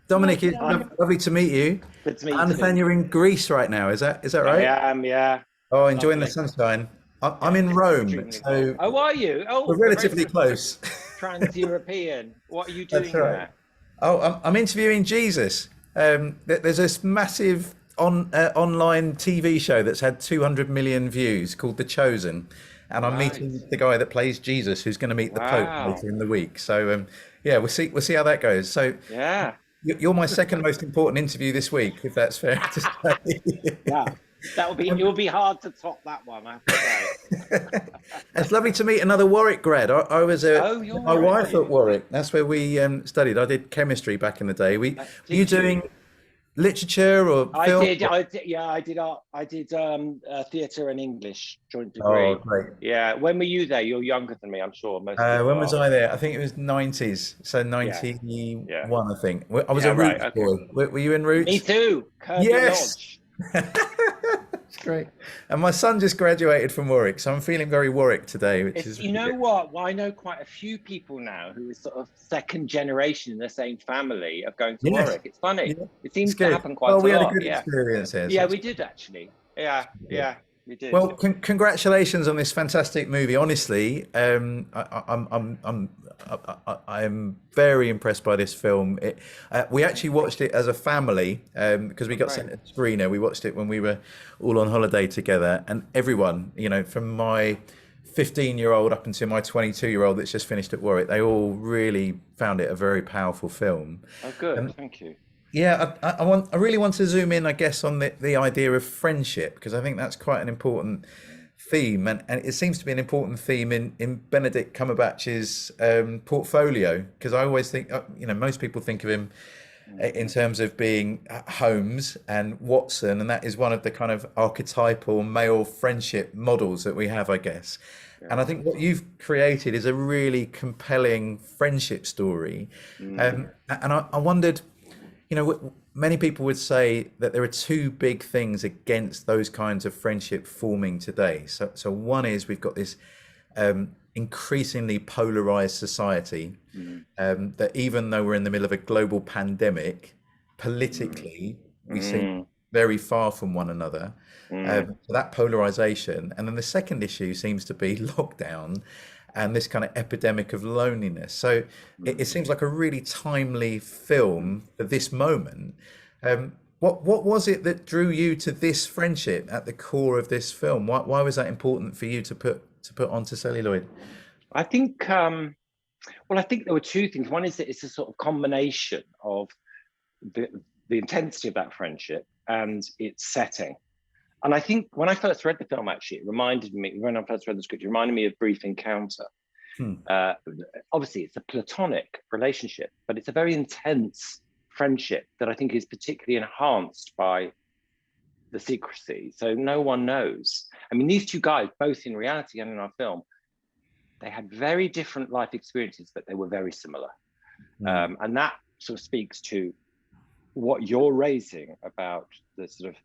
Dominic, it's Hi. lovely to meet you. Good to I meet you understand too. you're in Greece right now. Is that I right? am, yeah. Oh, enjoying the Lovely. sunshine. I'm Yeah, in Rome, extremely hot. so Oh, are you? we're Oh, you're very relatively close. trans-European. What are you That's doing right. there? Oh, I'm interviewing Jesus. There's this massive online TV show that's had 200 million views called The Chosen, and I'm Right. meeting the guy that plays Jesus, who's going to meet the Pope Wow. later in the week. So yeah, we'll see how that goes. So Yeah. you're my second most important interview this week, if that's fair to say. Yeah. It will be hard to top that one, I have to say. It's lovely to meet another Warwick grad. I was Oh, you're my Warwick, are wife at you? Warwick. That's where we studied. I did chemistry back in the day. Were you Did you? doing literature or I film? did. I did. Yeah, I did art. I did theatre and English joint Oh, degree. great. Yeah. When were you there? You're younger than me, I'm sure. Most people When was are. I there? I think it was 90s, so Yeah. Yeah. 91, I think. I was a Yeah. Right. Roots Okay. boy. Were you in Me Roots? too. Kirby Yes. Lodge. It's great. And my son just graduated from Warwick, so I'm feeling very Warwick today, which It's is you really know good. what? Well, I know quite a few people now who are sort of second generation in the same family of going to Yes. Warwick. It's funny. Yeah. It It's seems to good. happen Well, quite a we had a lot. good Yeah. experience here, so Yeah, it's we did actually. Yeah, good. yeah, we did. Well, congratulations on this fantastic movie. Honestly, I'm very impressed by this film. We actually watched it as a family because we Oh, got great. sent a screener. We watched it when we were all on holiday together, and everyone, from my 15-year-old up until my 22-year-old that's just finished at Warwick, they all really found it a very powerful film. Oh, good. Thank you. Yeah, I really want to zoom in, I guess, on the idea of friendship because I think that's quite an important theme, and it seems to be an important theme in Benedict Cumberbatch's portfolio because I always think, most people think of him Mm, in terms of being Holmes and Watson, and that is one of the kind of archetypal male friendship models that we have, I guess. And yeah. I think what you've created is a really compelling friendship story. Mm, And I wondered, many people would say that there are two big things against those kinds of friendship forming today. So one is we've got this increasingly polarized society mm, that even though we're in the middle of a global pandemic, mm, politically we seem mm, very far from one another. mm, So that polarization, and then the second issue seems to be lockdown and this kind of epidemic of loneliness. So it mm. seems like a really timely film for this moment. What was it that drew you to this friendship at the core of this film? Why was that important for you to put onto celluloid? I think. Well, I think there were two things. One is that it's a sort of combination of the the intensity of that friendship and its setting. And I think when I first read the film, actually, it reminded me, when I first read the script, it reminded me of Brief Encounter. Hmm. Uh, Obviously, it's a platonic relationship, but it's a very intense friendship that I think is particularly enhanced by the secrecy. So no one knows. I mean, these two guys, both in reality and in our film, they had very different life experiences, but they were very similar. Hmm. And that sort of speaks to what you're raising about the sort of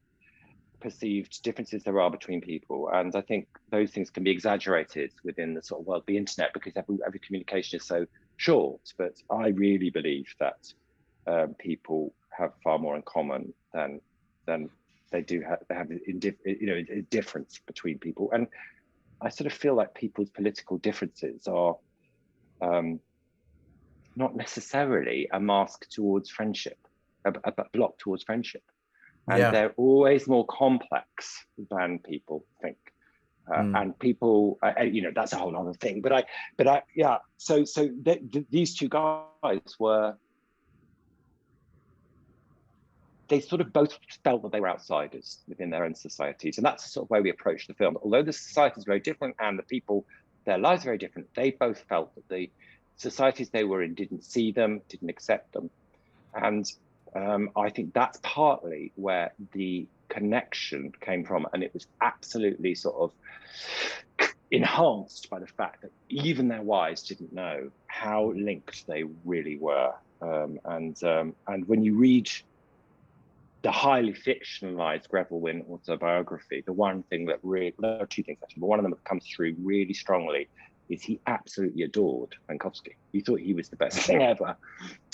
perceived differences there are between people. And I think those things can be exaggerated within the sort of world of the internet because every communication is so short. But I really believe that people have far more in common than they do have. They have a difference between people. And I sort of feel like people's political differences are um, not necessarily a mask towards friendship, a block towards friendship, and Yeah. they're always more complex than people think. Hmm. And people, that's a whole other thing. Yeah. So these two guys were, they sort of both felt that they were outsiders within their own societies, and that's the sort of way we approach the film. Although the society is very different and the people, their lives are very different, they both felt that the societies they were in didn't see them, didn't accept them, and I think that's partly where the connection came from, and it was absolutely sort of enhanced by the fact that even their wives didn't know how linked they really were. And when you read the highly fictionalized Greville Wynne autobiography, the one thing that really, there are two things actually, but one of them that comes through really strongly is he absolutely adored Frankowski. He thought he was the best thing ever.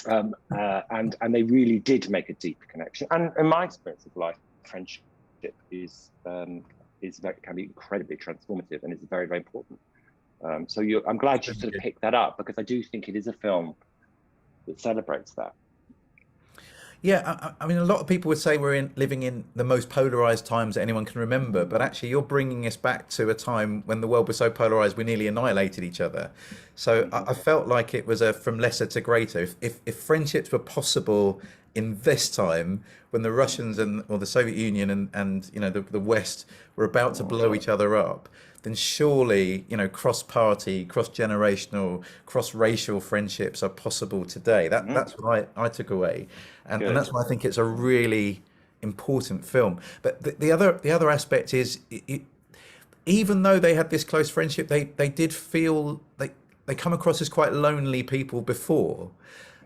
And they really did make a deep connection. And in my experience of life, friendship is can be incredibly transformative, and it's very, very important. So I'm glad you sort of picked that up, because I do think it is a film that celebrates that. Yeah, I mean, a lot of people would say we're living in the most polarized times that anyone can remember, but actually, you're bringing us back to a time when the world was so polarized we nearly annihilated each other. So I felt like it was a from lesser to greater. If friendships were possible in this time, when the Russians or the Soviet Union and the West were about to blow each other up, then surely cross-party, cross-generational, cross-racial friendships are possible today. That's what I took away, and that's why I think it's a really important film. But the other aspect is, even though they had this close friendship, they did feel they come across as quite lonely people before.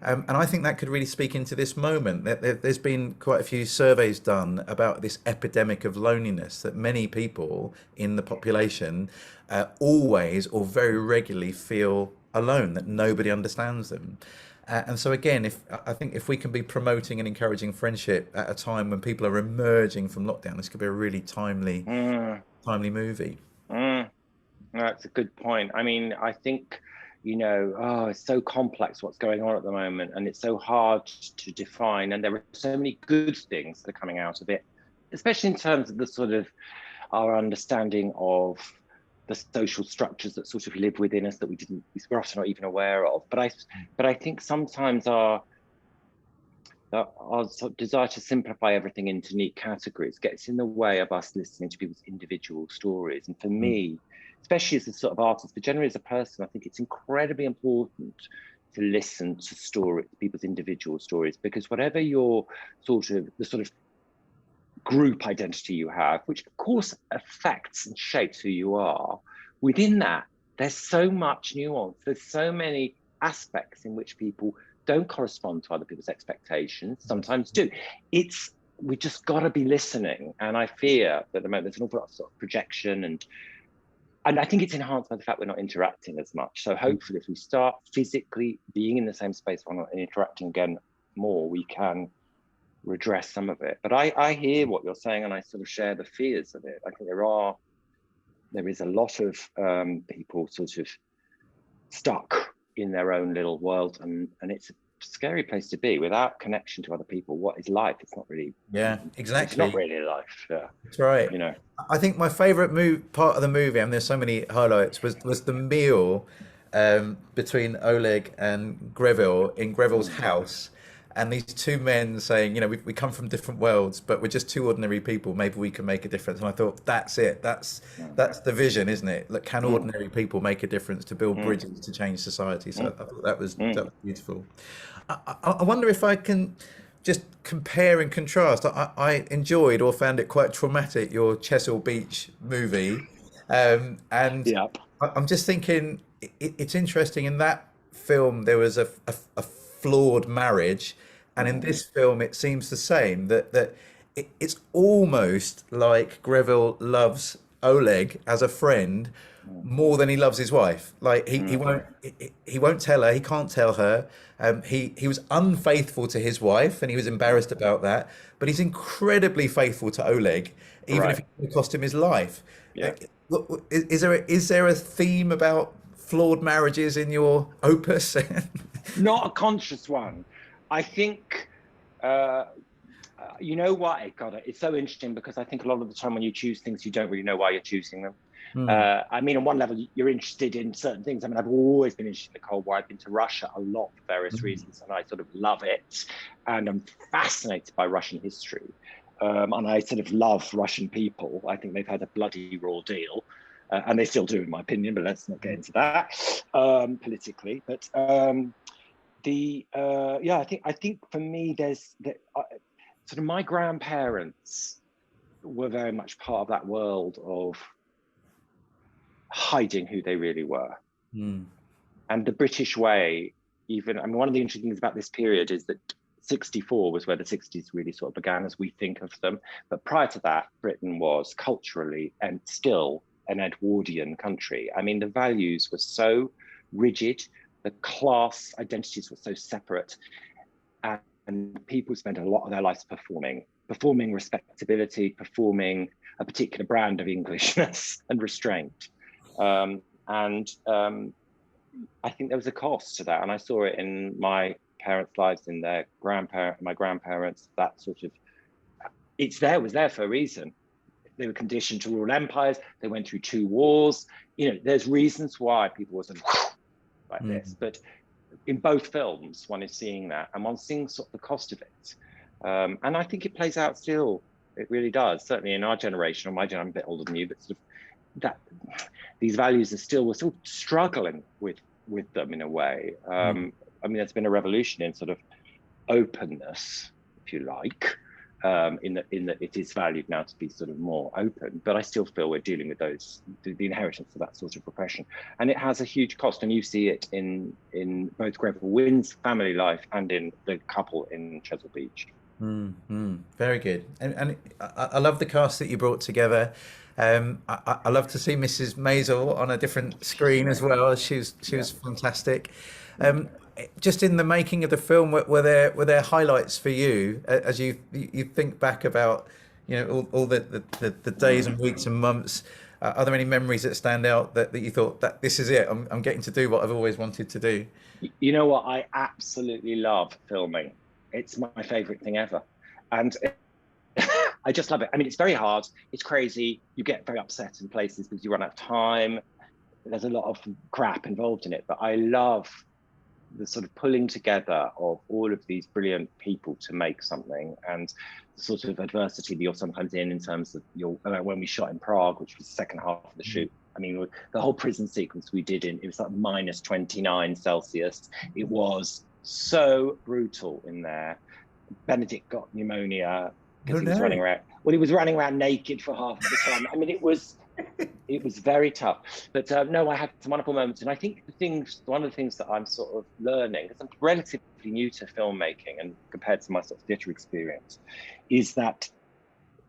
And I think that could really speak into this moment. There's been quite a few surveys done about this epidemic of loneliness, that many people in the population always or very regularly feel alone, that nobody understands them. And so again, I think if we can be promoting and encouraging friendship at a time when people are emerging from lockdown, this could be a really timely movie. That's a good point. I mean, I think, it's so complex what's going on at the moment, and it's so hard to define. And there are so many good things that are coming out of it, especially in terms of the sort of our understanding of the social structures that sort of live within us that we're often not even aware of. But I think sometimes our sort of desire to simplify everything into neat categories gets in the way of us listening to people's individual stories. And for me, especially as a sort of artist, but generally as a person, I think it's incredibly important to listen to people's individual stories, because whatever the sort of group identity you have, which of course affects and shapes who you are, within that, there's so much nuance. There's so many aspects in which people don't correspond to other people's expectations, sometimes do. We just got to be listening. And I fear that at the moment there's an awful lot of sort of projection, and I think it's enhanced by the fact we're not interacting as much. So hopefully if we start physically being in the same space and interacting again more, we can redress some of it. But I hear what you're saying, and I sort of share the fears of it. I think there is a lot of people sort of stuck in their own little world, and it's a scary place to be without connection to other people. What is life? It's not really. Yeah, exactly. It's not really life. That's right. I think my favorite part of the movie, and there's so many highlights, was the meal between Oleg and Greville in Greville's house. And these two men saying, we come from different worlds, but we're just two ordinary people. Maybe we can make a difference. And I thought, that's it. That's the vision, isn't it? Look, can ordinary people make a difference to build bridges to change society? So I thought that was beautiful. I wonder if I can just compare and contrast. I enjoyed or found it quite traumatic, your Chesil Beach movie. And I'm just thinking, it's interesting. In that film, there was a flawed marriage, and in this film it seems the same, that it's almost like Greville loves Oleg as a friend more than he loves his wife. Like he won't tell her, he can't tell her. He was unfaithful to his wife, and he was embarrassed about that, but he's incredibly faithful to Oleg, even if it cost him his life. Is there a theme about flawed marriages in your opus? Not a conscious one. I think, you know what, it's so interesting, because I think a lot of the time when you choose things, you don't really know why you're choosing them. I mean, on one level, you're interested in certain things. I mean, I've always been interested in the Cold War. I've been to Russia a lot for various reasons, and I sort of love it. And I'm fascinated by Russian history. And I sort of love Russian people. I think they've had a bloody raw deal. And they still do, in my opinion, but let's not get into that politically. But I think for me, there's sort of my grandparents were very much part of that world of hiding who they really were. And the British way, one of the interesting things about this period is that 64 was where the 60s really sort of began as we think of them. But prior to that, Britain was culturally and still an Edwardian country. I mean, the values were so rigid, the class identities were so separate, and people spent a lot of their lives performing respectability, performing a particular brand of Englishness and restraint. I think there was a cost to that, and I saw it in my parents' lives, in my grandparents. That sort of, was there for a reason. They were conditioned to rule empires. They went through 2 wars. There's reasons why people were sort of like this. But in both films, one is seeing that, and one's seeing sort of the cost of it. And I think it plays out still. It really does. Certainly in our generation, or my generation, I'm a bit older than you, but sort of that these values we're still struggling with them in a way. I mean, there's been a revolution in sort of openness, if you like, in that it is valued now to be sort of more open, but I still feel we're dealing with the inheritance of that sort of repression, and it has a huge cost, and you see it in both Greville Wynn's family life and in the couple in Chesil Beach. Very good, and I love the cast that you brought together. I love to see Mrs. Maisel on a different screen as well. She was fantastic. Just in the making of the film, were there highlights for you as you think back about all the days and weeks and months? Are there any memories that stand out that you thought that this is it? I'm getting to do what I've always wanted to do. You know what? I absolutely love filming. It's my favorite thing ever, and I just love it. I mean, it's very hard. It's crazy. You get very upset in places because you run out of time. There's a lot of crap involved in it, but I love the sort of pulling together of all of these brilliant people to make something, and the sort of adversity that you're sometimes in terms of when we shot in Prague, which was the second half of the shoot. I mean, the whole prison sequence we did it was like minus 29 Celsius. It was so brutal in there. Benedict got pneumonia because he was running around. Well, he was running around naked for half of the time. I mean, it was very tough. But no, I had some wonderful moments, and I think one of the things that I'm sort of learning, because I'm relatively new to filmmaking and compared to my sort of theatre experience, is that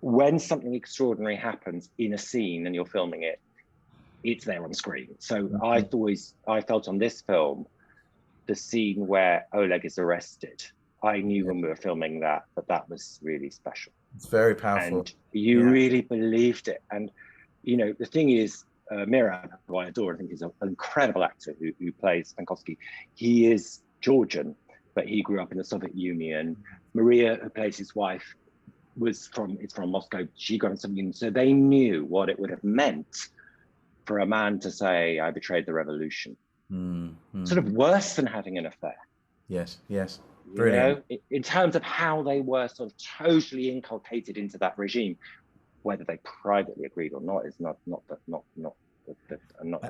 when something extraordinary happens in a scene and you're filming it, it's there on screen. So I felt on this film, the scene where Oleg is arrested, I knew when we were filming that was really special. It's very powerful. And you really believed it. And, the thing is, Mirab, who I adore, I think is an incredible actor who plays Pankowski. He is Georgian, but he grew up in the Soviet Union. Maria, who plays his wife, is from Moscow. She got in the Soviet Union. So they knew what it would have meant for a man to say, I betrayed the revolution. Sort of worse than having an affair. Yes. Brilliant. In terms of how they were sort of totally inculcated into that regime, whether they privately agreed or not is not the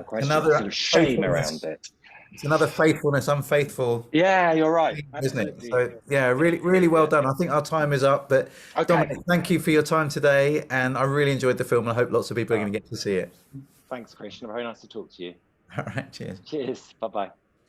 question. Another sort of shame around it. It's another faithfulness, unfaithful. Yeah, you're right. Isn't it? So yeah, really well done. I think our time is up, but Dominic, thank you for your time today, and I really enjoyed the film, and I hope lots of people are going to get to see it. Thanks, Christian. Very nice to talk to you. All right, cheers. Cheers. Bye-bye.